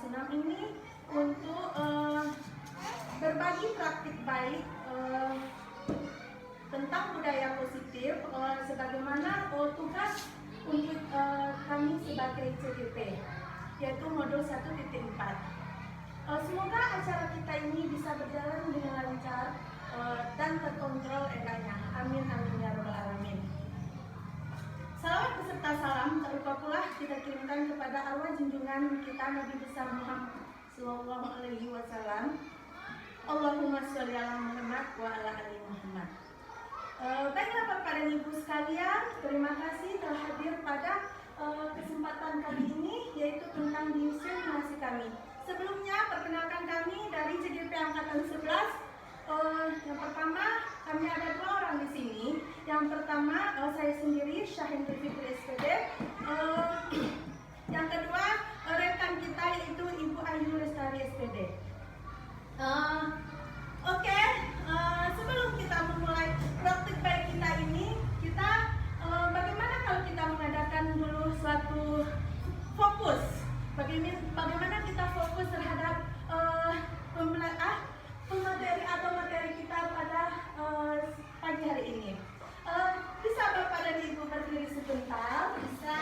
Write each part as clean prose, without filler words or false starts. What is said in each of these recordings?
senang ini untuk berbagi praktik baik tentang budaya positif sebagaimana tugas untuk kami sebagai CDP, yaitu modul 1.4. Semoga acara kita ini bisa berjalan dengan lancar dan terkontrol endanya. Amin amin ya rabbal alamin. Salawat beserta salam tak lupa pula kita kirimkan kepada arwah junjungan kita Nabi besar Muhammad Sallallahu Alaihi Wasallam. Allahumma sholli ala Muhammad wa ala ali Muhammad. Baiklah Bapak dan Ibu sekalian, terima kasih telah hadir pada kesempatan kali ini, yaitu tentang diseminasi kami. Sebelumnya perkenalkan kami dari CDP Angkatan 11. Yang pertama, kami ada 2 orang di sini. Yang pertama saya sendiri Syahin Fitri SPD. Yang kedua rekan kita yaitu Ibu Ayu Lestari SPD. Oke, sebelum kita memulai praktik baik kita ini, bagaimana kalau kita mengadakan dulu suatu fokus? Bagaimana kita fokus terhadap pemateri atau materi kita pada pagi hari ini? Bisa Bapak dan Ibu berdiri sebentar? Bisa.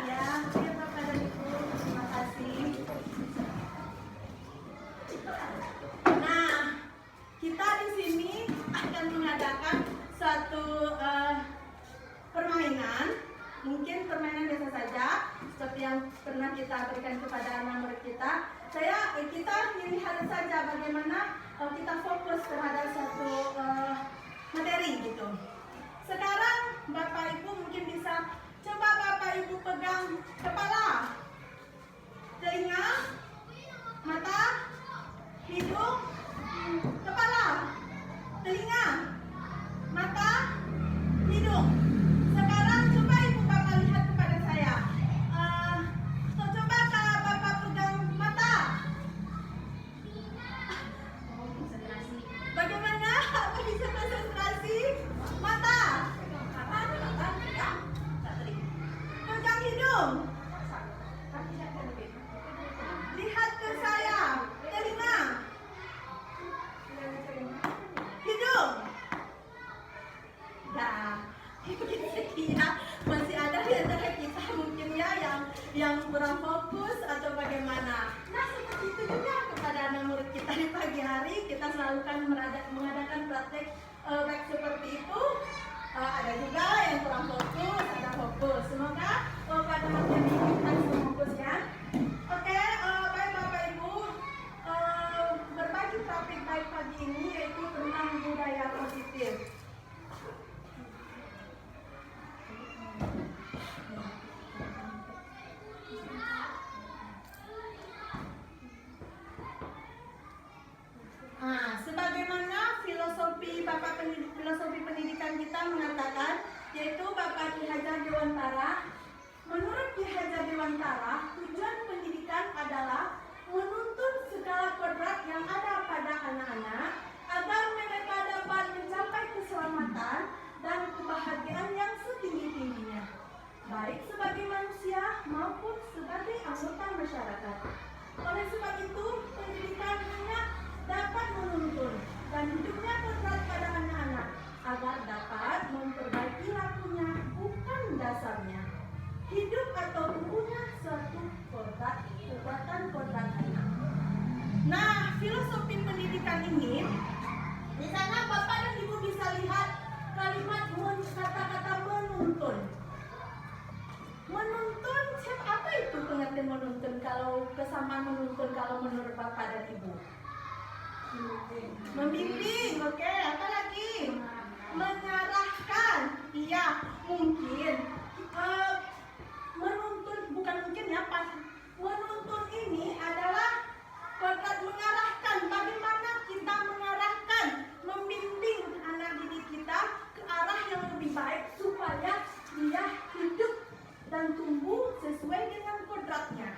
Ya, oke Bapak dan Ibu, terima kasih. Nah, kita di sini akan mengadakan suatu permainan. Mungkin permainan biasa saja, seperti yang pernah kita berikan kepada anak murid kita. Kita lihat saja bagaimana kita fokus terhadap satu materi gitu. Sekarang Bapak Ibu mungkin bisa coba Bapak Ibu pegang kepala, telinga, mata, hidung, kepala, telinga, mata, hidung. Sekarang coba Ibu Bapak lihat kepada saya. Coba kalau Bapak pegang mata. Bagaimana? Apa bisa konsentrasi? Mata. Pegang hidung. Lihat ke saya. Telinga. Hidung. Nah, mungkin sekian. Masih ada di antara kita mungkin ya yang kurang fokus atau bagaimana. Nah, seperti itu juga kepada anak murid kita di pagi hari, kita selalu kan mengadakan praktek baik seperti itu. Ada juga yang kurang fokus, ada fokus. Semoga pada materi kita bisa fokus ya. Oke, baik Bapak Ibu, berbagi topik baik pagi ini yaitu tentang budaya positif. Sebagaimana filosofi pendidikan kita mengatakan, yaitu Bapak Ki Hajar Dewantara. Menurut Ki Hajar Dewantara, tujuan pendidikan adalah menuntun segala kodrat yang ada pada anak-anak agar mereka dapat mencapai keselamatan dan kebahagiaan yang setinggi-tingginya, baik sebagai manusia maupun sebagai anggota masyarakat. Oleh sebab itu, pendidikan hanya dapat menuntun dan hidupnya kodrat pada anak-anak agar dapat memperbaiki lakunya, bukan dasarnya. Hidup atau tumbuhnya suatu kekuatan kodrat anak. Nah, filosofi pendidikan ini, di sana Bapak dan Ibu bisa lihat kalimat kata-kata menuntun. Menuntun, apa itu pengertian menuntun? Kalau kesamaan menuntun kalau menurut Bapak dan Ibu? Membimbing, oke. Apa lagi? Mengarahkan. Iya, mungkin. Menuntun, bukan mungkin ya, pas. Menuntun ini adalah kodrat mengarahkan. Bagaimana kita mengarahkan, membimbing anak didik kita ke arah yang lebih baik supaya dia hidup dan tumbuh sesuai dengan kodratnya.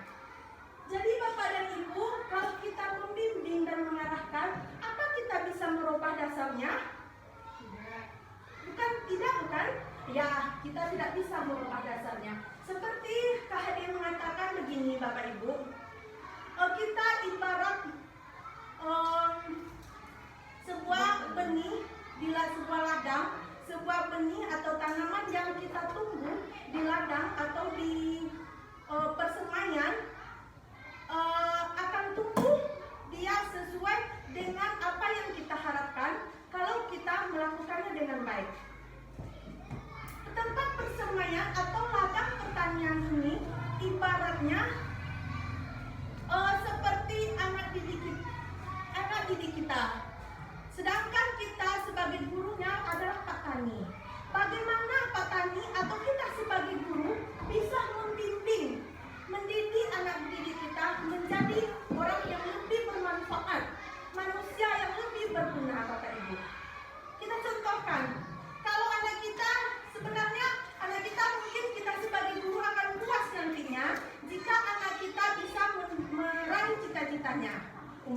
Jadi Bapak dan Ibu, kalau kita membimbing dan mengarahkan, apa kita bisa merubah dasarnya? Bukan? Ya, kita tidak bisa merubah dasarnya. Seperti Kak Hadi mengatakan begini Bapak Ibu,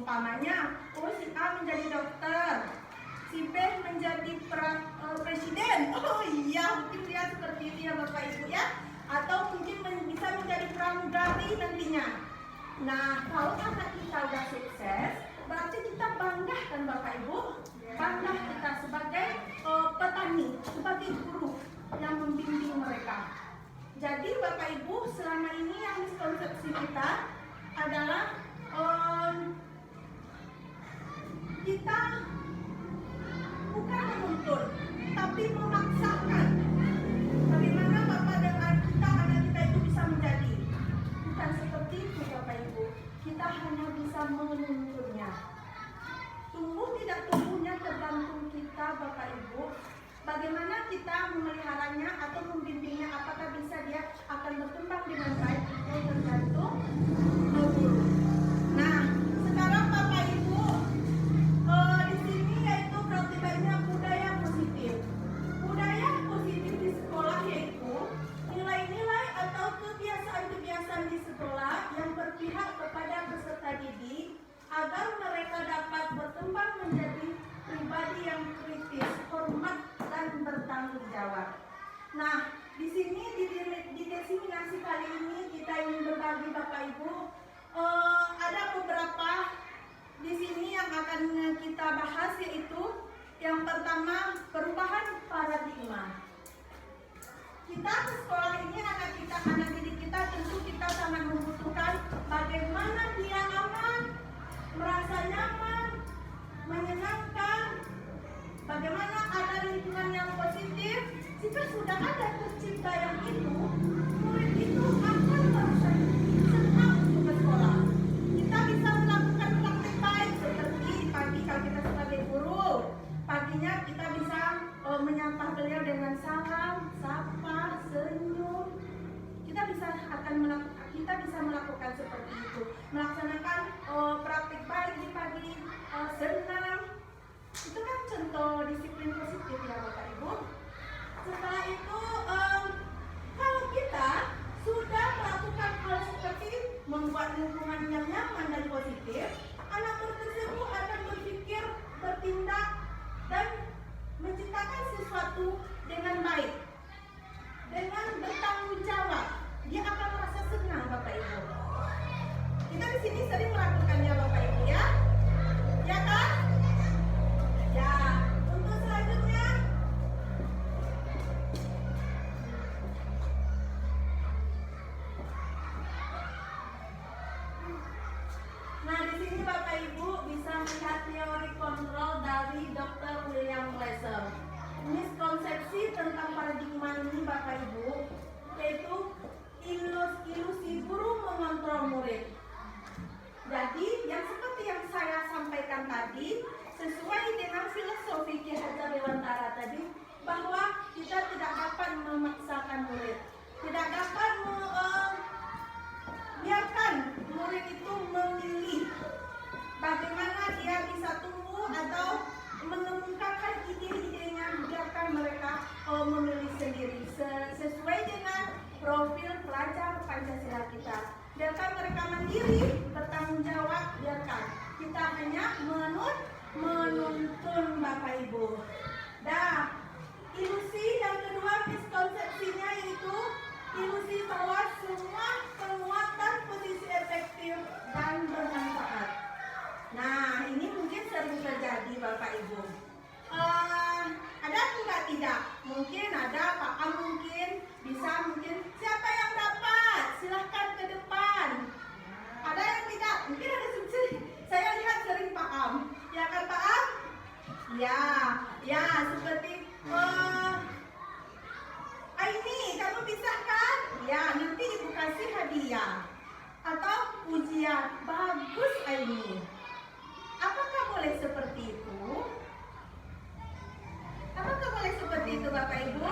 Umpamanya, si A menjadi dokter, si B menjadi presiden. Oh iya, mungkin dia seperti itu ya Bapak Ibu ya. Atau mungkin bisa menjadi pramugari nantinya. Nah, kalau anak kita udah sukses, berarti kita bangga kan Bapak Ibu? Bangga kita sebagai petani, sebagai guru yang membimbing mereka. Jadi Bapak Ibu, selama ini yang miskonsepsi kita adalah kita bukan menuntut, tapi memaksakan. Bagaimana Bapak dan kita, anak kita itu bisa menjadi? Bukan seperti itu Bapak Ibu. Kita hanya bisa menuntunnya. Tumbuh tidak tumbuhnya tergantung kita Bapak Ibu. Bagaimana kita memeliharanya atau membimbingnya, apakah bisa dia akan berkembang dengan baik, itu tergantung guru. Nah, sekarang Bapak Ibu, di sini yaitu berarti banyak budaya positif. Budaya positif di sekolah yaitu nilai-nilai atau kebiasaan-kebiasaan di sekolah yang berpihak kepada peserta didik agar mereka dapat berkembang menjadi pribadi yang kritis, hormat, dan bertanggung jawab. Nah, di sini di diseminasi kali ini kita ingin berbagi Bapak Ibu, ada beberapa di sini yang akan kita bahas, yaitu yang pertama, perubahan paradigma. Kita ke sekolah ini, anak didik kita tentu kita sangat membutuhkan bagaimana dia aman, merasa nyaman, menyenangkan, bagaimana ada lingkungan yang positif. Jika sudah ada tercipta yang itu, murid itu akan merasa senang untuk ke sekolah. Kita bisa melakukan praktik baik seperti pagi kalau kita sebagai guru, paginya kita bisa menyapa beliau dengan salam, sapa, senyum. Kita bisa melakukan seperti itu, melaksanakan praktik baik di pagi, senam. Itu kan contoh disiplin positif ya Bapak Ibu. Setelah itu, kalau kita sudah melakukan hal seperti membuat lingkungan yang nyaman dan positif, anak tersebut akan berpikir, bertindak, dan menciptakan sesuatu dengan baik, dengan bertanggung jawab. Dia akan merasa senang Bapak Ibu. Kita di sini sering melakukannya Bapak Ibu ya, ya kan? Ya, untuk selanjutnya, nah di sini Bapak Ibu bisa melihat teori kontrol dari Dr. William Glasser. Miskonsepsi tentang paradigma ini Bapak Ibu, yaitu ilusi guru mengontrol murid. Jadi yang seperti yang saya sampaikan tadi, sesuai dengan filosofi Ki Hajar Dewantara tadi, bahwa kita tidak dapat memaksakan murid, tidak dapat biarkan murid itu memilih bagaimana dia bisa tumbuh atau mengemukakan ide-idenya. Biarkan mereka memilih sendiri sesuai dengan profil pelajar Pancasila kita. Biarkan mereka mandiri, bertanggung jawab. Biarkan kita hanya menuntun Bapak Ibu. Nah, ilusi yang kedua miskonsepsinya yaitu ilusi bahwa semua penguatan posisi efektif dan bermanfaat. Nah, ini mungkin sering terjadi Bapak Ibu. Ada enggak tidak? Mungkin ada, Pak Am mungkin bisa, mungkin siapa yang dapat? Silahkan ke depan. Ada yang tidak? Mungkin ada sering. Saya lihat sering Pak Am. Ya kan Pak Am? Ya seperti ini kamu bisa kan? Ya, nanti Ibu kasih hadiah atau ujian. Bagus Aini. Apakah boleh seperti itu? Apakah boleh seperti itu Bapak Ibu?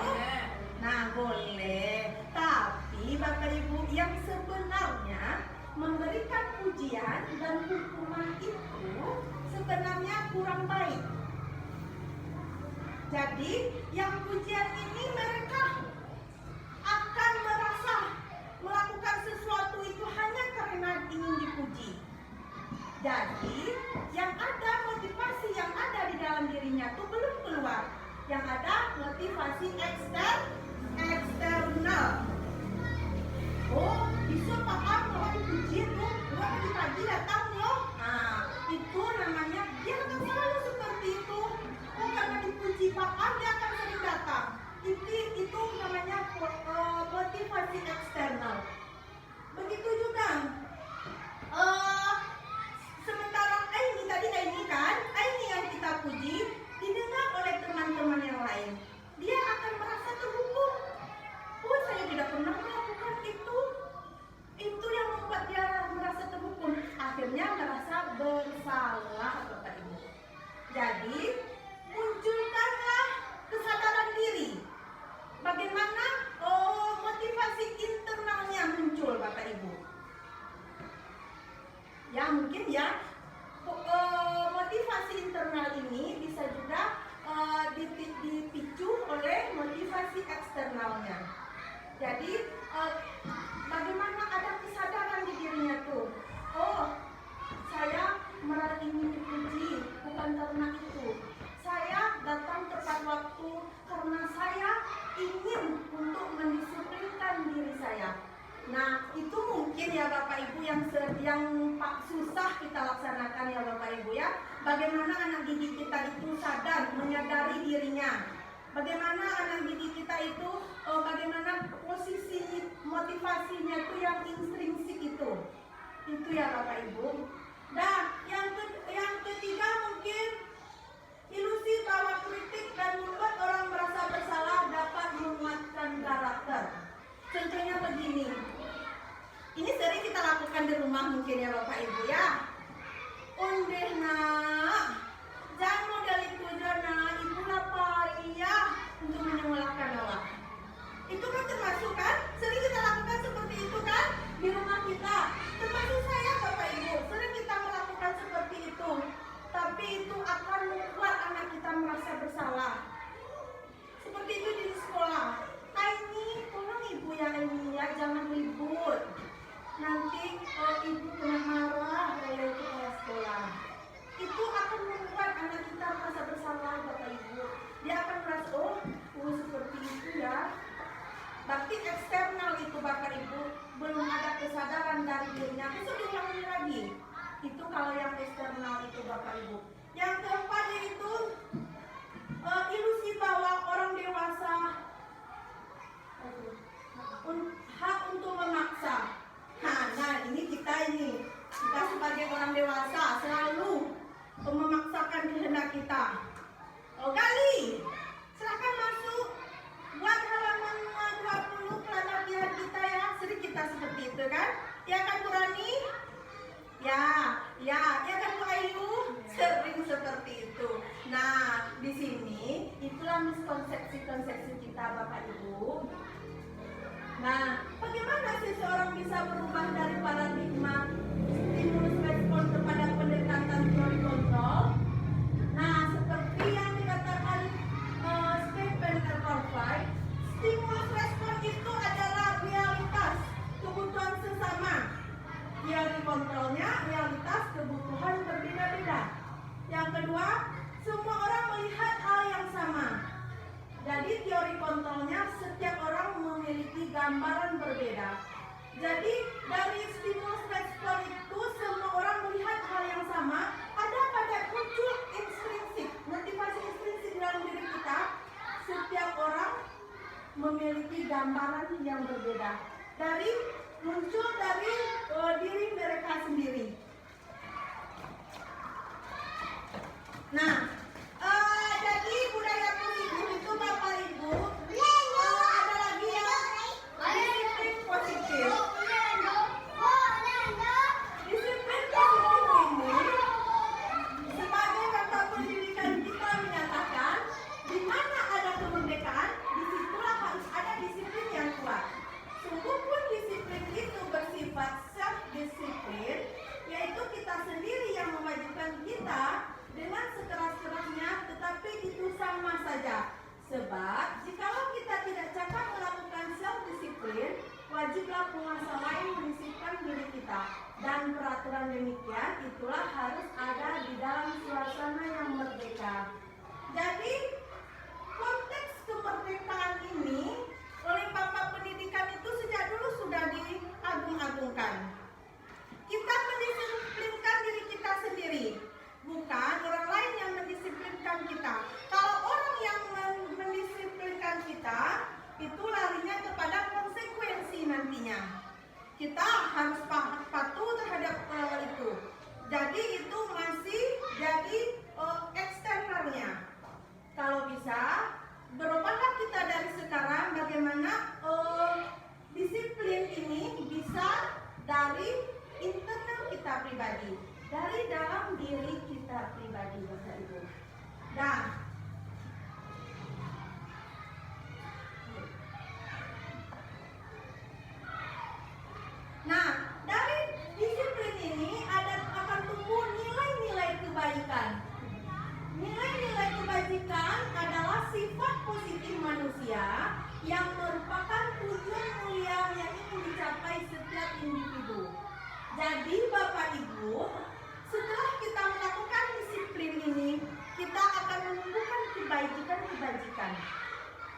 Nah, boleh. Tapi Bapak Ibu, yang sebenarnya memberikan ujian dan hukuman itu sebenarnya kurang baik. Jadi, yang ujian ini mereka akan merasa melakukan sesuatu itu hanya karena ingin dipuji. Jadi, motivasi eksternal. Oh, bisa paham kalau dipuji tuh, gua pagi-pagi datang loh. Nah, itu namanya dia akan selalu seperti itu. Oh, karena dipuji paham dia akan sering datang. Itu namanya motivasi eksternal. Begitu juga. Sementara Aini kan, Aini yang kita puji didengar oleh teman-teman yang lain. Dia akan merasa terhukum. Oh, saya tidak pernah melakukan itu. Itu yang membuat dia merasa terhukum. Akhirnya merasa bersalah, Bapak Ibu. Jadi, munculkanlah kesadaran diri. Bagaimana motivasi internalnya muncul, Bapak Ibu? Ya, mungkin ya, motivasi internal ini bisa juga dipicu oleh motivasi eksternalnya. Jadi bagaimana ada kesadaran di dirinya tuh. Oh, saya ingin dipuji bukan karena itu. Saya datang tepat waktu karena saya ingin untuk mendisiplinkan diri saya. Nah, itu mungkin ya Bapak Ibu yang susah kita laksanakan ya Bapak Ibu ya. Bagaimana anak didik kita itu sadar, menyadari dirinya. Bagaimana anak didik kita itu, bagaimana posisi motivasinya itu yang intrinsik itu. Itu ya Bapak Ibu. Nah, yang ketiga mungkin ilusi bahwa kritik dan membuat orang merasa bersalah dapat menguatkan karakter. Contohnya begini. Ini sering kita lakukan di rumah mungkin ya Bapak Ibu ya. Undeh nak, jangan modal itu jana, ibu lapar ya untuk menyemolahkan awak. Itu kan termasuk kan? Sering kita lakukan seperti itu kan di rumah kita. Termasuk saya Bapak Ibu, sering kita melakukan seperti itu. Tapi itu akan membuat anak kita merasa bersalah. Seperti itu di sekolah. Ini tolong ibu ini ya, jangan ribut. Nanti ibu kena marah oleh kepala sekolah. Itu akan membuat anak kita merasa bersalah Bapak Ibu. Dia akan merasa oh seperti itu ya. Berarti eksternal itu Bapak Ibu, belum ada kesadaran dari dirinya. Besok diulangi lagi. Itu kalau yang eksternal itu Bapak Ibu. Yang keempat yaitu ilusi bahwa orang dewasa hak untuk memaksa. Nah ini kita sebagai orang dewasa selalu memaksakan kehendak kita. Oh Gali, silakan masuk. Buat halaman 20 pelatihan kita ya. Sering kita seperti itu kan? Ya kan Bu Rani? Ya kan Bu Ayu? Sering seperti itu. Nah, di sini itulah miskonsepsi kita Bapak Ibu. Nah, bagaimana seseorang bisa berubah dari paradigma stimulus respon kepada pendekatan teori kontrol? Nah, seperti yang dikatakan Stephen Covey, stimulus respon itu adalah realitas kebutuhan sesama. Teori kontrolnya realitas kebutuhan berbeda-beda. Yang kedua, semua orang melihat hal yang sama. Jadi teori kontrolnya setiap orang memiliki gambaran berbeda. Jadi dari stimulus respon itu semua orang melihat hal yang sama. Ada pada muncul intrinsik, motivasi intrinsik dalam diri kita. Setiap orang memiliki gambaran yang berbeda. Muncul dari diri mereka sendiri. Nah, jadi budaya positif itu Bapak Ibu ada lagi yang disiplin positif. Disiplin positif ini sebagai kata pendidikan kita menyatakan di mana ada kemerdekaan, disitulah harus ada disiplin yang kuat. Sungguh pun disiplin itu bersifat self-disiplin, yaitu kita sendiri yang mewajibkan kita dengan sekeras-kerasnya, tetapi itu sama saja. Sebab jikalau kita tidak cakap melakukan self-disiplin, wajiblah penguasa lain mendisiplinkan diri kita. Dan peraturan demikian itulah harus ada di dalam suasana yang merdeka. Jadi konteks kemerdekaan mendisiplinkan. Kita mendisiplinkan diri kita sendiri, bukan orang lain yang mendisiplinkan kita. Kalau orang yang mendisiplinkan kita, itu larinya kepada konsekuensi nantinya. Kita harus patuh terhadap itu. Jadi itu masih jadi eksternalnya. Kalau bisa, berubahlah kita dari sekarang bagaimana disiplin ini bisa dari internal kita pribadi, dari dalam diri kita pribadi, Bapak Ibu. Nah, dari disiplin ini akan tumbuh nilai-nilai kebaikan. Nilai-nilai kebajikan adalah sifat positif manusia yang merupakan tujuan mulia yang ingin dicapai setiap individu. Jadi Bapak Ibu, setelah kita melakukan disiplin ini, kita akan menumbuhkan kebajikan-kebajikan.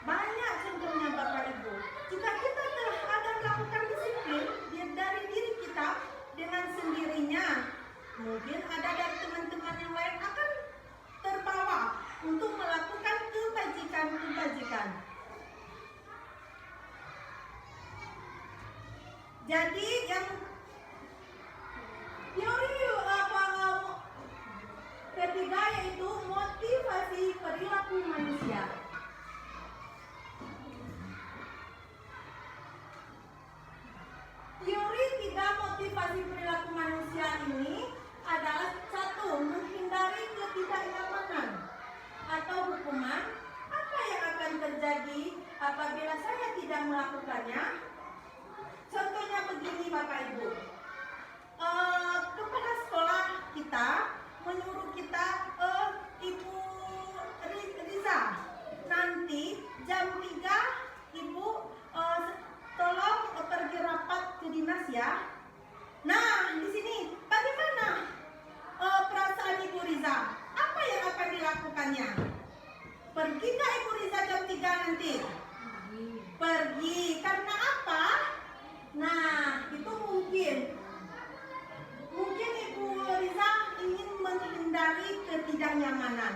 Banyak contohnya Bapak Ibu. Jika kita telah ada melakukan disiplin dari diri kita dengan sendirinya, mungkin ada dari teman-teman yang lain akan terbawa untuk melakukan kebajikan-kebajikan. Jadi yang teori ketiga yaitu motivasi perilaku manusia. Teori 3 motivasi perilaku manusia ini adalah: 1. Menghindari ketidaknyamanan atau hukuman. Apa yang akan terjadi apabila saya tidak melakukannya? Contohnya begini Bapak Ibu, kepala sekolah kita menyuruh kita, Ibu Riza, nanti jam 3 Ibu tolong pergi rapat ke dinas ya. Nah, di sini bagaimana perasaan Ibu Riza? Apa yang akan dilakukannya? Pergi nggak Ibu Riza jam 3 nanti? Pergi. Karena apa? Nah, itu mungkin Ibu Riza ingin menghindari ketidaknyamanan.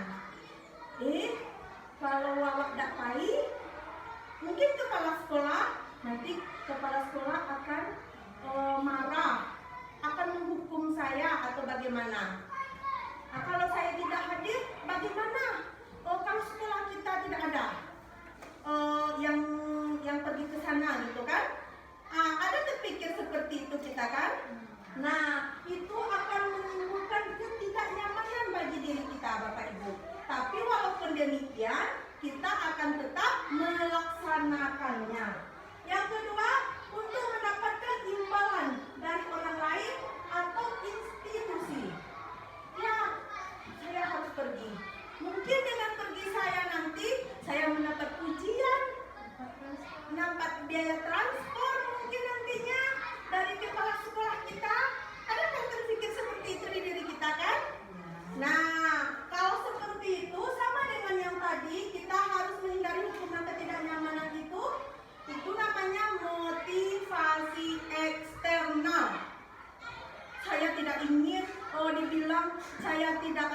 Kalau wawak dapai, mungkin nanti kepala sekolah akan marah, akan menghukum saya atau bagaimana. Nah, kalau saya tidak hadir, bagaimana? Kalau sekolah kita tidak ada yang pergi ke sana gitu kan? Ada terpikir seperti itu kita kan? Nah, itu akan menimbulkan ketidaknyamanan bagi diri kita Bapak Ibu. Tapi walaupun demikian, kita akan tetap melaksanakannya. Yang kedua, untuk mendapatkan imbalan dari orang lain atau institusi. Ya, saya harus pergi. Mungkin dengan pergi saya nanti, saya mendapat pujian, mendapat biaya transport mungkin nantinya dari kepala sekolah kita. Ada yang terpikir seperti itu di diri kita kan? Nah, kalau seperti itu sama dengan yang tadi, kita harus menghindari hukuman ketidaknyamanan itu namanya motivasi eksternal. Saya tidak ingin dibilang saya tidak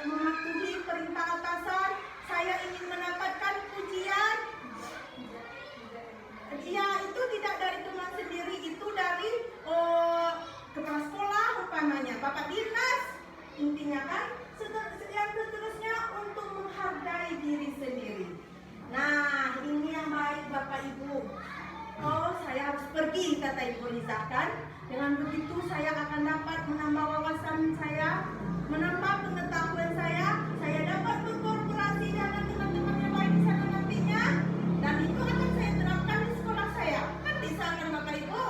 mematuhi perintah atasan, saya ingin mendapatkan pujian. Ya, itu tidak dari teman sendiri, itu dari kepala sekolah umpamanya, Bapak Dinas, intinya kan. Yang seterusnya untuk menghargai diri sendiri. Nah, ini yang baik Bapak Ibu. Saya harus pergi, kata Ibu Riza kan. Dengan begitu saya akan dapat menambah wawasan saya, menambah pengetahuan saya dapat berkorporasi dengan teman-teman yang lain di sana nantinya, dan itu akan saya terapkan di sekolah saya. Kan bisa kan Bapak Ibu?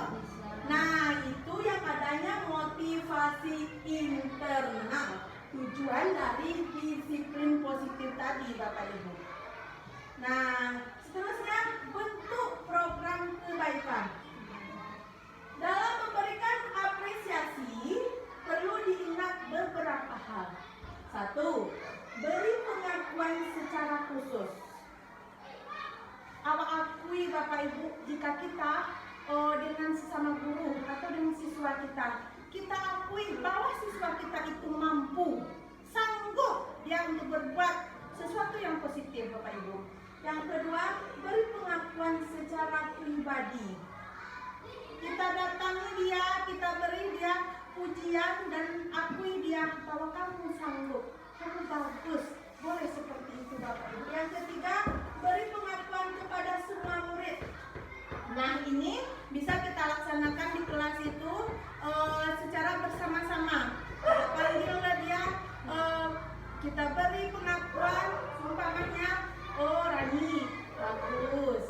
Nah, itu yang adanya motivasi internal. Tujuan dari disiplin positif tadi Bapak Ibu. Nah, seterusnya bentuk program kebaikan. Dalam memberikan apresiasi perlu diingat beberapa hal. 1. Beri pengakuan secara khusus. Akui Bapak Ibu, jika kita dengan sesama guru atau dengan kalau kamu sanggup, kamu bagus, boleh seperti itu Bapak Ibu. Yang ketiga, beri pengakuan kepada semua murid. Nah ini bisa kita laksanakan di kelas itu secara bersama-sama. Panggillah dia, kita beri pengakuan, umpamanya, oh Rani, bagus.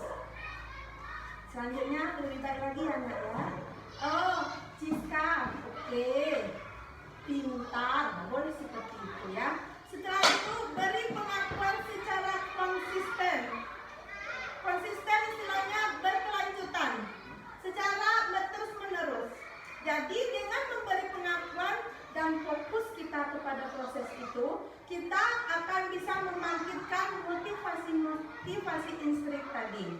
Selanjutnya lebih baik lagi ya Nak ya. Oh Ciska, oke, pintar, boleh seperti itu ya. Setelah itu beri pengakuan secara konsisten. Konsisten istilahnya berkelanjutan, secara terus menerus. Jadi dengan memberi pengakuan dan fokus kita kepada proses itu, kita akan bisa membangkitkan motivasi instrik tadi.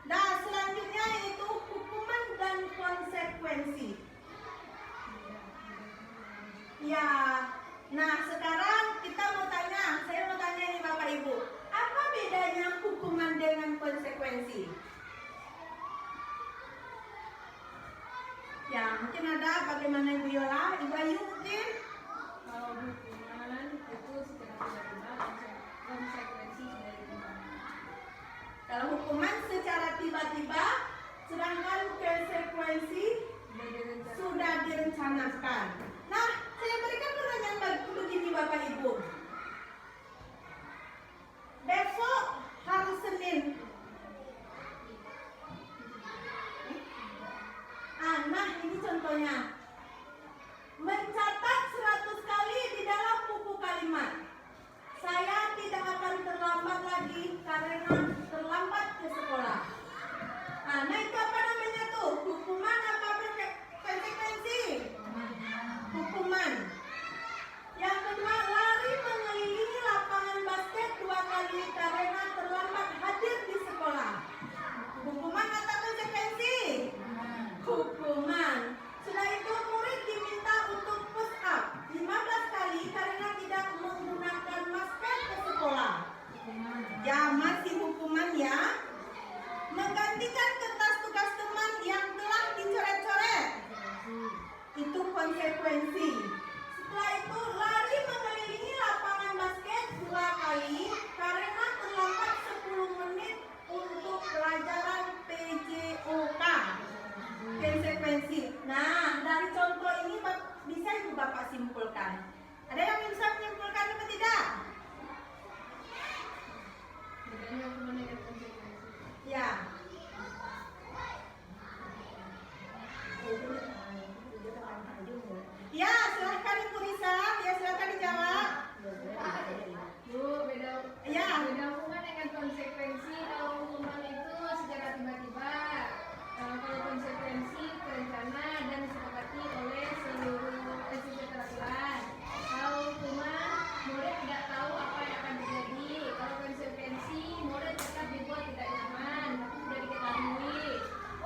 Nah, selanjutnya yaitu hukuman dan konsekuensi. Ya, nah sekarang kita mau tanya, saya mau tanya nih Bapak Ibu, apa bedanya hukuman dengan konsekuensi? Ya, mungkin ada bagaimana Ibu Yola, Ibu Ayu mungkin? Kalau hukuman itu secara tiba-tiba, konsekuensi sudah direncanakan. Kalau hukuman secara tiba-tiba, sedangkan konsekuensi sudah direncanakan. Nah, saya berikan pertanyaan begini Bapak Ibu. Besok hari Senin. Nah, ini contohnya. Mencatat 100 kali di dalam buku kalimat. Saya tidak akan terlambat lagi karena terlambat ke sekolah. Nah itu apa namanya tuh? Hukuman apa konsekuensi? Hukuman. Yang kedua, lari mengelilingi lapangan basket 2 kali karena terlambat hadir di sekolah. Hukuman atau konsekuensi? Hukuman. Sudah itu murid diminta untuk push up 15 kali karena tidak menggunakan masker ke sekolah. Ya masih hukuman ya. Menggantikan kertas tugas teman yang telah dicoret-coret, itu konsekuensi. Setelah itu lari mengelilingi lapangan basket 2 kali karena terlambat 10 menit untuk pelajaran PJOK. Konsekuensi. Nah dari contoh ini bisa Ibu Bapak simpulkan. Ada yang bisa menyimpulkan atau tidak? Bedanya hukuman dengan konsekuensi. Ya. Ya, silahkan Ibu Risa. Ya, silahkan dijawab. Bu, beda hukuman dengan konsekuensi. Kalau hukuman itu secara tiba-tiba, kalau konsekuensi terencana dan disepakati oleh seluruh siswa peraturan. Kalau hukuman, murid tidak tahu apa yang akan terjadi. Kalau konsekuensi, murid tetap dibuat tidak nyaman, tapi sudah diketahui.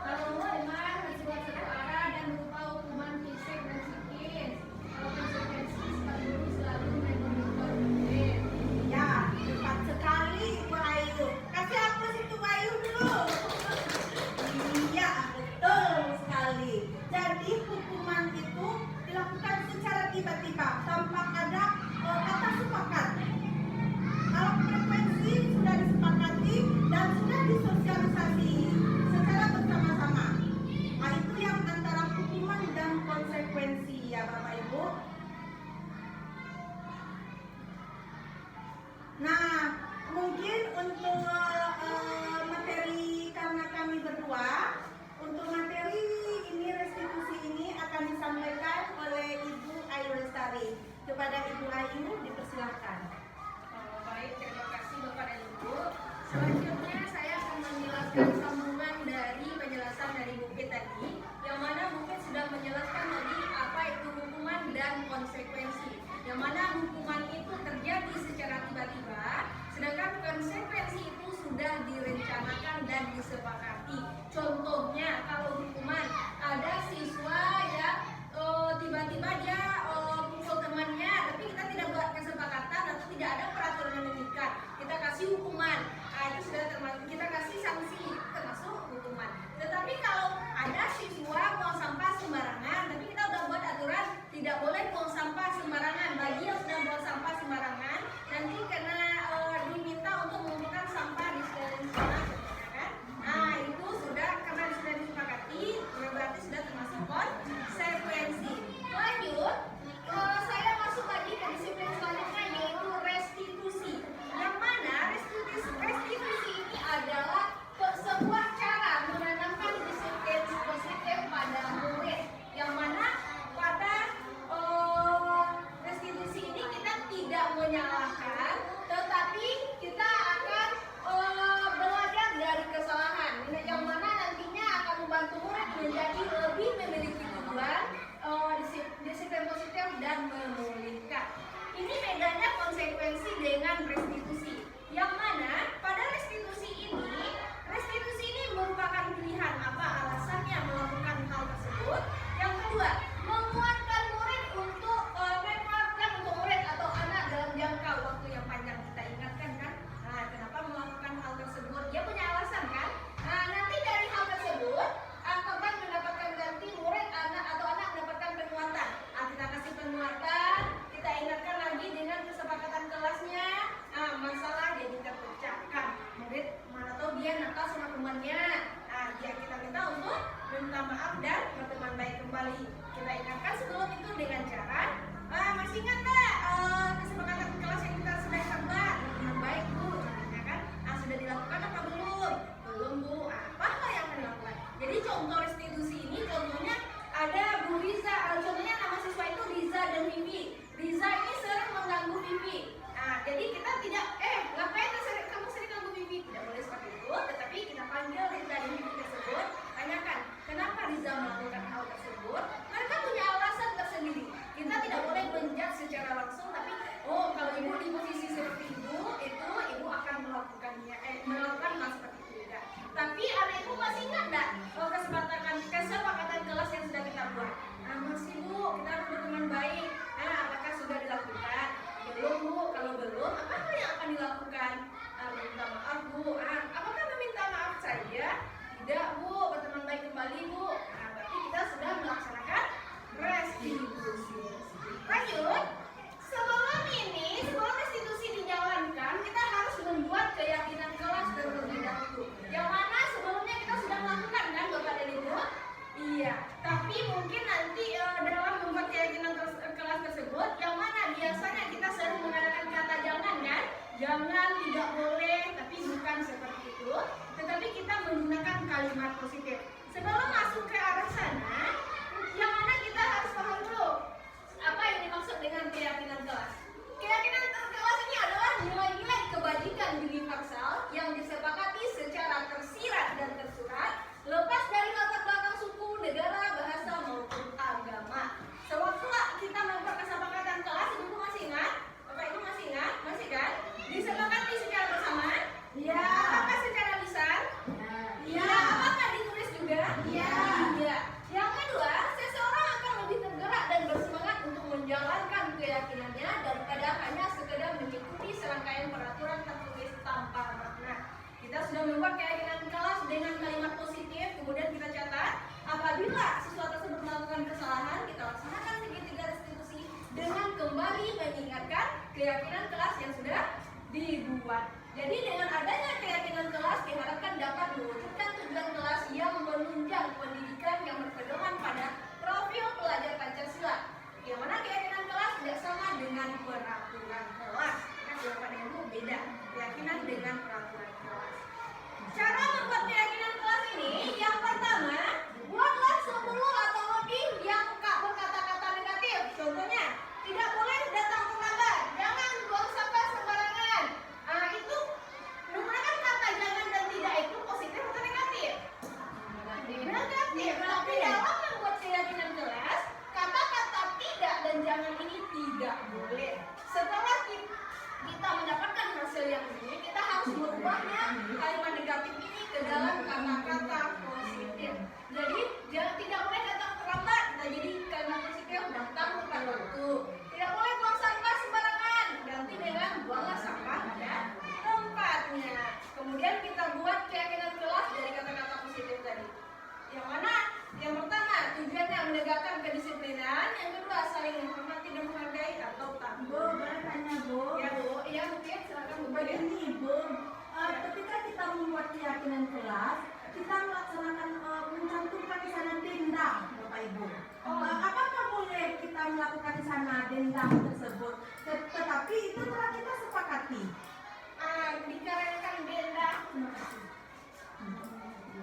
Kalau hukuman bersifat satu arah dan berupa hukuman fisik dan psikis. Kalau konsekuensi, guru selalu memonitor murid. Ya, tepat sekali Ibu Ayu. Kasih aplaus itu Ibu Ayu dulu. Iya, betul sekali. Jadi hukuman itu dilakukan secara tiba-tiba tanpa ada kata sepakat. Kalau frekuensi sudah disepakati dan sudah disosialisasi secara bersama-sama. Nah, itu yang antara hukuman dan konsekuensi ya Bapak Ibu. Nah, mungkin untuk materi karena kami berdua, untuk materi ini restitusi ini akan disampaikan oleh Ibu Ayu Lestari. Kepada Ibu Ayu dipersilahkan. Baik, terima kasih Bapak dan Ibu. Selanjutnya saya akan menjelaskan sambungan kembali. Kita ingatkan sebelum itu dengan cara masih ingat nggak kesepakatan kelas yang kita sudah buat dengan baik Bu? Ya kan? Sudah dilakukan apa belum? Belum Bu. Apa yang akan dilakukan? Jadi contoh restitusi ini contohnya ada Bu Riza. Contohnya nama siswa itu Riza dan Vivi. Riza ini sering mengganggu Vivi. Jadi kita tidak ngapain kamu sering ganggu Vivi? Tidak boleh seperti itu. Tetapi kita panggil Riza dan Vivi tersebut, tanyakan kenapa Riza melakukan hal tersebut. Mereka punya alasan tersendiri. Kita tidak boleh menjudge secara langsung, tapi kalau ibu di posisi seperti ibu, itu ibu akan melakukan hal seperti itu juga. Tapi anak ibu masih ingat nggak kesepakatan kelas yang sudah kita buat? Masih Bu, kita harus berteman baik. Apakah sudah dilakukan? Belum Bu. Kalau belum, apa hal yang akan dilakukan? Meminta maaf Bu. Apakah meminta maaf saja? Tidak Bu, berteman baik kembali Bu. Berarti kita sudah melaksanakan restitusi. Lanjut. Sebelum restitusi dijalankan, kita harus membuat keyakinan kelas terlebih dahulu. Yang mana sebelumnya kita sudah melakukan kan Bapak dan Ibu? Iya. Tapi mungkin nanti dalam membuat keyakinan kelas tersebut, yang mana biasanya kita sering menggunakan kata jangan kan? Jangan, tidak boleh, tapi bukan seperti itu. Tetapi kita menggunakan kalimat positif. Sebelum masuk ke arah sana, yang mana kita harus paham dulu apa yang dimaksud dengan keyakinan kelas. Keyakinan kelas ini adalah nilai-nilai kebajikan universal yang disepakati secara tersirat dan tersurat, lepas dari latar belakang suku, negara, bahasa maupun agama. Sewaktu kita membuat kesepakatan kelas, ibu masih ingat? Bapak ibu masih ingat? Masih kan? Disepakati secara bersama? Ya. Apakah secara lisan? Ya. Apakah ditulis juga? Ya. Ya. Yang kedua, seseorang akan lebih tergerak dan bersemangat untuk menjalankan keyakinannya daripada hanya sekedar mengikuti serangkaian peraturan tertulis tanpa makna. Kita sudah membuat keyakinan kelas dengan kalimat positif, kemudian kita catat apabila siswa tersebut melakukan kesalahan, kita laksanakan segitiga restitusi dengan kembali mengingatkan keyakinan kelas yang sudah dibuat. Jadi dengan adanya keyakinan kelas diharapkan dapat mewujudkan tujuan kelas yang menunjang pendidikan yang berpedoman pada profil pelajar Pancasila. Yang mana keyakinan kelas tidak sama dengan peraturan kelas. Nah, Bapak dan Ibu beda keyakinan dengan peraturan kelas. Cara membuat keyakinan kelas ini, yang pertama, buatlah 10 atau lebih yang berkata-kata negatif. Contohnya, tidak boleh datang terlambat, jangan buang sampah sembarangan. Itu menggunakan kata jangan dan tidak itu positif atau negatif? Negatif. Tapi dalam membuat keyakinan kelas, kata-kata tidak dan jangan ini tidak boleh. Setelah kita mendapatkan hasil yang ini, kita harus merubahnya kalimat negatif ini ke dalam kata-kata positif. Jadi tidak boleh datang terlambat. Nah, jadi kalimat positif datang tepat waktu. Tidak boleh buang sampah sembarangan. Ganti dengan buanglah sampah pada tempatnya. Kemudian kita buat keyakinan kelas dari kata-kata positif tadi. Yang mana? Yang pertama, tujuannya menegakkan kedisiplinan. Yang kedua, saling menghormati dan menghargai atau tak. Bu, boleh tanya Bu? Ya Bu, iya mungkin silakan Bu. Begini Bu, ketika kita membuat keyakinan kelas, kita melaksanakan mencantumkan di sana dendam, Bapak Ibu. Apakah boleh kita melakukan di sana dendam tersebut? Tetapi itu telah kita sepakati. Dikarenakan denda.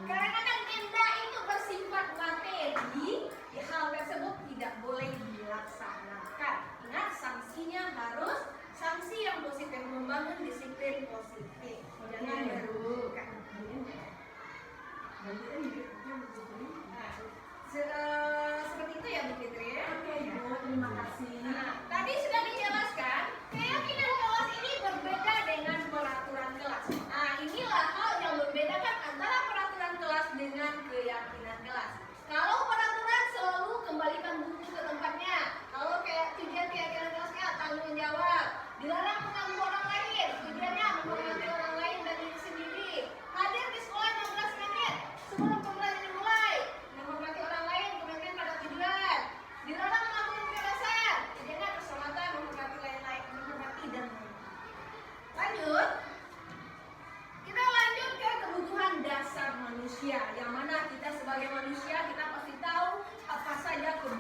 Karenakan denda itu bersifat materi, hal tersebut tidak boleh dilaksanakan. Ingat, sanksinya harus sanksi yang positif, membangun disiplin positif. Jangan merugikan. Seperti itu ya Bu Fitri. Oke Bu, terima kasih. Tadi sudah dijelaskan, keyakinan kelas ini berbeda dengan peraturan kelas. Inilah hal yang membedakan antara peraturan kelas dengan keyakinan kelas. Kalau peraturan selalu kembalikan buku ke tempatnya. Kalau kayak tujuan keyakinan kelasnya tanggung jawab, dilarang mengganggu orang lain, tujuannya menghormati orang lain dan diri sendiri. Hadir di sekolah 15 menit sebelum pembelajaran dimulai, menghormati orang lain, kemudian pada tujuan. Dilarang melakukan kekerasan, tujuannya keselamatan, menghormati lain-lain, menghormati dan lanjut. Kita lanjut ke kebutuhan dasar manusia, yang mana kita sebagai manusia kita pasti tahu apa saja kebutuhan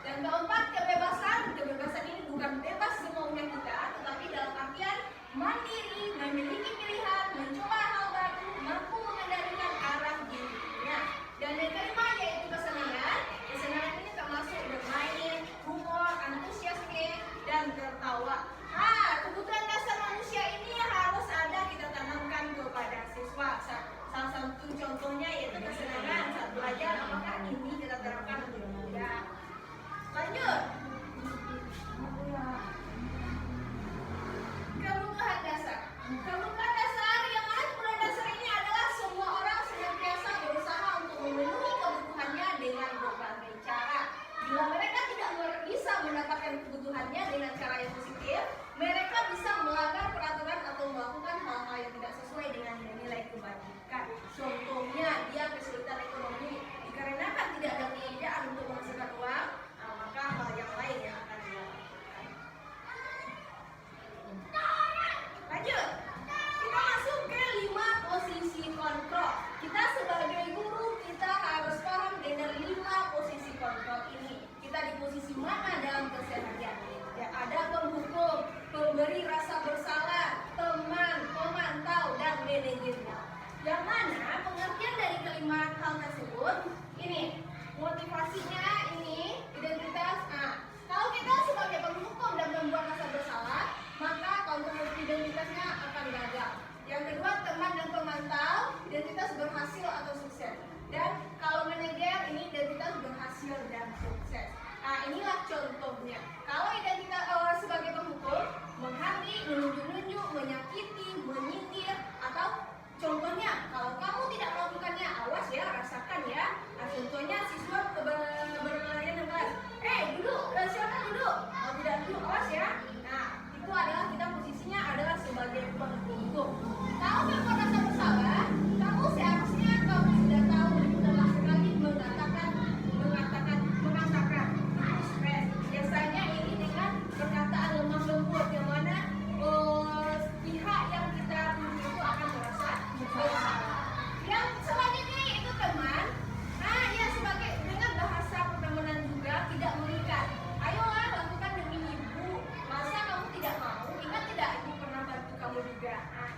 Dan keempat, kebebasan. Kebebasan ini bukan bebas semaunya kita, tetapi dalam artian mandiri, memiliki pilihan, mencoba hal baru, mampu mengendalikan arah dirinya. Dan yang kelima yaitu kesenangan. Kesenangan ini termasuk bermain, humor, antusiasme, dan tertawa. Kebutuhan dasar manusia ini harus ada kita tanamkan kepada siswa. Salah satu contohnya yaitu kesenangan saat belajar. Apakah ini kita terapkan atau tidak? Lanjut. Kebutuhan dasar. Kebutuhan dasar yang mana kebutuhan dasar ini adalah semua orang senantiasa berusaha untuk memenuhi kebutuhannya dengan berbagai cara. Bila mereka tidak bisa mendapatkan kebutuhannya dengan cara yang positif, mereka bisa melanggar peraturan atau melakukan hal-hal yang tidak sesuai dengan nilai kebajikan. Contohnya, dia kesulitan ekonomi dikarenakan tidak ada pekerjaan untuk menghasilkan uang, maka hal yang lain yang akan dilakukan. Lanjut, kita masuk ke 5 posisi kontrol. Kita sebagai guru, kita harus paham dengan 5 posisi kontrol ini. Kita di posisi mana dalam keseharian? Ya, ada penghukum, pemberi rasa bersalah, teman, pemantau, dan manajernya. Yang mana pengertian dari kelima hal tersebut ini motivasinya, ini identitas. Kalau kita sebagai penghukum dan membuat rasa bersalah, maka kontrol identitasnya akan gagal. Yang kedua, teman dan pemantau, identitas berhasil atau sukses. Dan kalau manajer ini identitas berhasil dan sukses. Inilah contohnya. Kalau identitas sebagai penghukum, menghalangi, menunjuk-nunjuk, menyakiti, menyindir, atau contohnya, kalau kamu tidak melakukannya, awas ya, rasakan ya. Contohnya siswa berlarian dengan kelas. Duduk, silakan duduk. Kalau tidak duduk, awas ya. Itu adalah kita posisinya adalah sebagai penghukum. Kalau kamu merasa bersalah, kamu seharusnya kamu sudah tahu telah sekali mengatakan stres. Biasanya ini dengan perkataan lemah lembut yang mana pihak yang kita tuju itu akan merasa bersalah. Yang selanjutnya itu teman. Ya sebagai dengan bahasa pertemanan juga tidak mengikat. Ayolah lakukan demi ibu. Masa kamu tidak mau? Ingat tidak ibu pernah bantu kamu juga.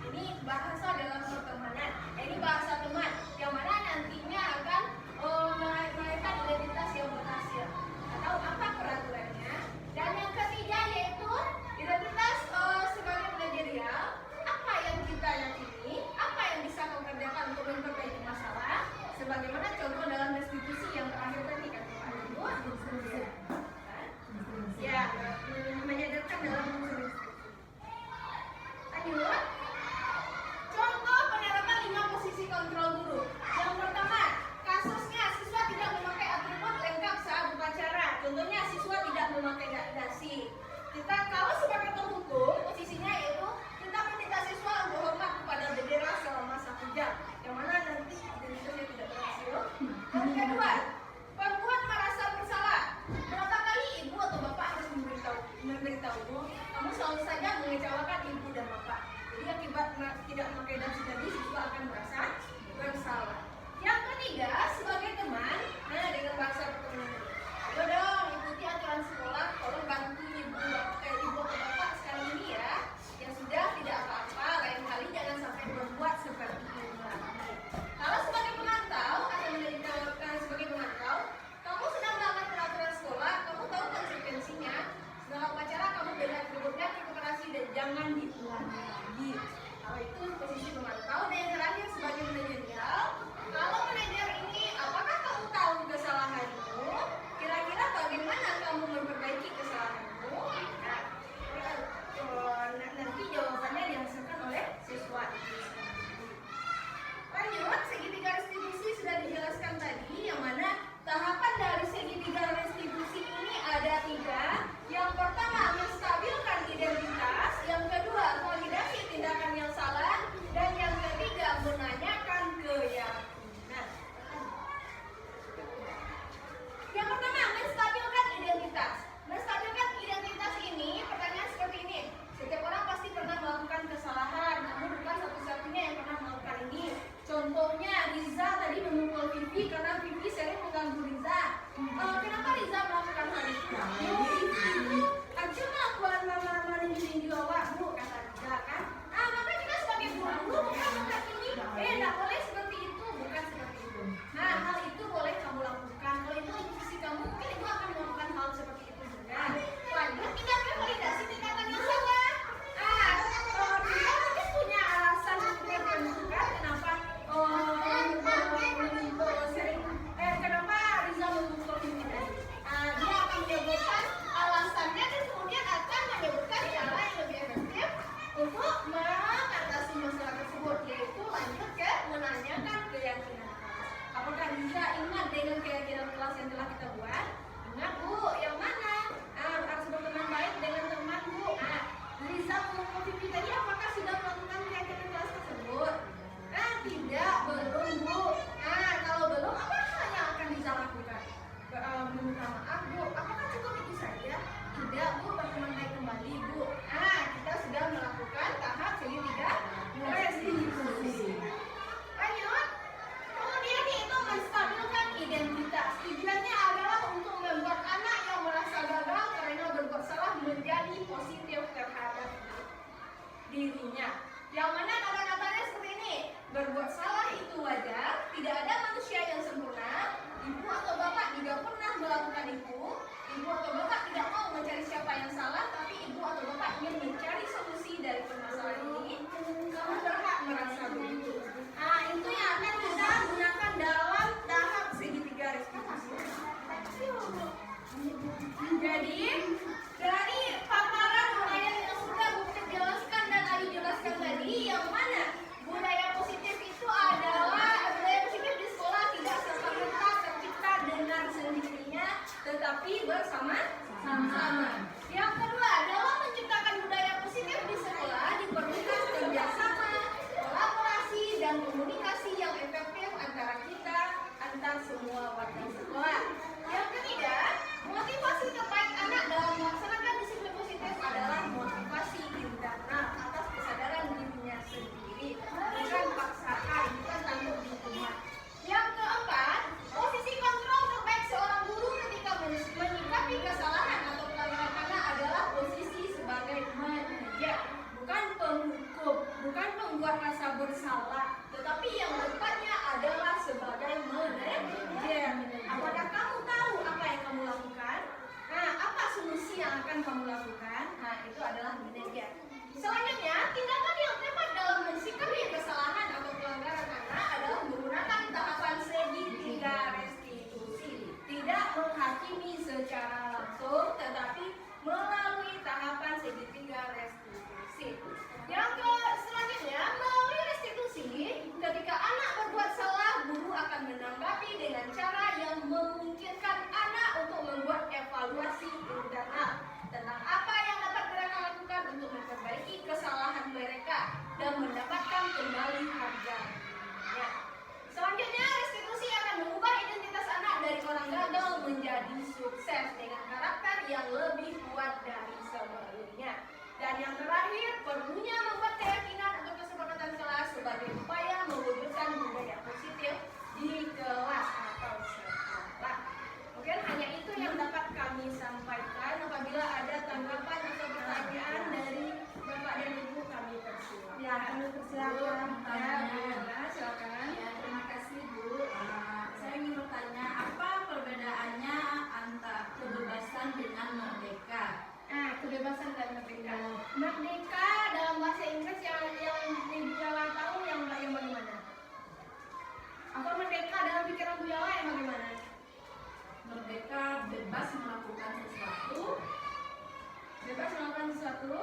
Ini bahasa dalam pertemanan. Ini bahasa teman yang mana nantinya akan melahirkan identitas yang berhasil. Atau apa peraturannya? Dan yang ketiga yaitu identitas sebagai manajerial. Apa yang kita yakini? Apa yang bisa kamu kerjakan untuk memperbaiki masalah? Sebagaimana contoh dalam restitusi yang terakhir tadi kan Pak Ibu. Ya, menyadarkan dalam restitusi. Lanjut. Contoh penerapan 5 posisi kontrol guru. Yang pertama, kasusnya siswa tidak memakai atribut lengkap saat upacara. Contohnya siswa tidak memakai dasi. Kita kalau sebagai penghukum, posisinya yaitu kita meminta siswa untuk hormat kepada bendera selama 1 jam. Yang mana nanti identitasnya tidak berhasil. Yang kedua, perempuan merasa bersalah. Berapa kali ibu atau bapak harus memberitahumu? Kamu selalu saja mengecewakan ibu dan bapak. Jadi akibat tidak memakai dasi tadi, siswa akan merasa bersalah. Yang ketiga, sebagai teman, dengan bahasa pertemanan. Ayo dong, ikuti aturan sekolah, tolong bantu ibu atau bapak sekarang ini ya. Yang sudah tidak apa-apa, lain kali jangan sampai berbuat seperti ini lagi. Kalau sebagai pemantau atau sebagai pemantau, kamu sedang melanggar peraturan sekolah, kamu tahu konsekuensinya. Setelah upacara kamu beri atributnya ke koperasi dan jangan diulangi lagi. Kalau itu posisi pemantau. Dan yang terakhir sebagai manajerial, kalau manajer ini, apakah kamu tahu kesalahanmu? ibu atau bapak tidak mau mencari siapa yang salah, tapi ibu atau bapak ingin mencari solusi dari permasalahan ini, kamu berhak merasa begitu. Nah, itu yang akan kita gunakan dalam tahap segitiga restitusi. Jadi, dari paparan uraian yang sudah Bukti jelaskan dan Ayu jelaskan tadi, yang mana budaya positif itu adalah budaya positif di sekolah tidak serta-merta tercipta dengan sendirinya, tetapi bersama-sama. Yang kedua, dalam menciptakan budaya positif di sekolah diperlukan kerjasama, kolaborasi, dan komunikasi yang efektif antara kita, antar semua warga sekolah. Yang ketiga, motivasi terbaik anak dalam melaksanakan disiplin positif adalah motivasi internal atas kesadaran dirinya sendiri, bukan paksaan, bukan tanggung hukuman. Yang keempat, posisi kontrol terbaik seorang guru ketika menyikapi kesalahan atau pelanggaran anak adalah posisi sebagai manajer, bukan penghukum, bukan pembuat rasa bersalah, tetapi yang tepatnya adalah sebagai manajer. Apakah kamu tahu apa yang kamu lakukan? Nah, apa solusi yang akan kamu lakukan? Nah, itu adalah manajer. Selanjutnya, tindakan yang tepat dalam mensikapi kesalahan atau pelanggaran anak adalah menggunakan tahapan segitiga restitusi. Tidak menghakimi secara langsung, tetapi melalui tahapan segitiga restitusi. Selanjutnya, melalui restitusi, ketika anak berbuat salah, guru akan menanggapi dengan cara yang memungkinkan anak untuk membuat evaluasi internal tentang apa yang dapat mereka lakukan untuk memperbaiki kesalahan mereka dan mendapatkan kembali harganya. Selanjutnya, restitusi akan mengubah identitas anak dari orang gagal menjadi sukses dengan karakter yang lebih kuat dari sebelumnya. Dan yang terakhir, perlunya membuat keyakinan atau kesepakatan kelas sebagai upaya mewujudkan budaya positif di kelas atau sekolah. Mungkin hanya itu yang dapat kami sampaikan. Apabila ada tanggapan atau pertanyaan dari Bapak dan Ibu, kami persilakan. Ya, kami persilakan. Ya, Bu Yola, silakan. Ya, terima kasih Bu. Saya ingin bertanya, apa perbedaannya antara kebebasan dengan merdeka? Nah, kebebasan dan merdeka. Merdeka dalam bahasa Inggris yang Ibu Yola tahu yang bagaimana? Atau merdeka dalam pikiran Bu Yola yang bagaimana? Merdeka bebas melakukan sesuatu. Bebas melakukan sesuatu?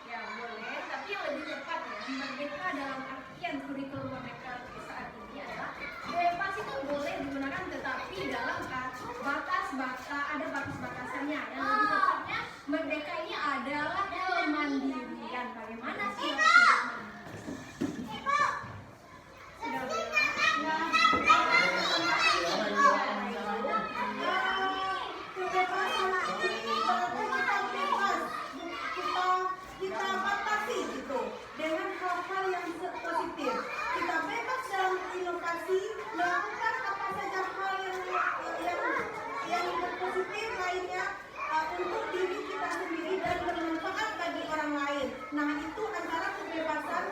Ya, boleh. Tapi yang lebih tepat ya, merdeka dalam artian kurikulum merdeka saat ini adalah bebas itu boleh digunakan, tetapi dalam ada batas-batasannya. Yang lebih tepatnya, merdeka ini adalah kemandirian. Bagaimana sih yang disebut mandiri? Sudah Kebebasan ini berarti kita bebas, kita batasi gitu dengan hal-hal yang positif. Kita bebas dalam inovasi, melakukan apa saja hal yang berpositif lainnya untuk diri kita sendiri dan bermanfaat bagi orang lain. Nah, itu antara kebebasan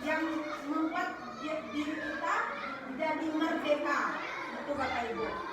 yang membuat diri kita jadi merdeka. Itu Bapak Ibu.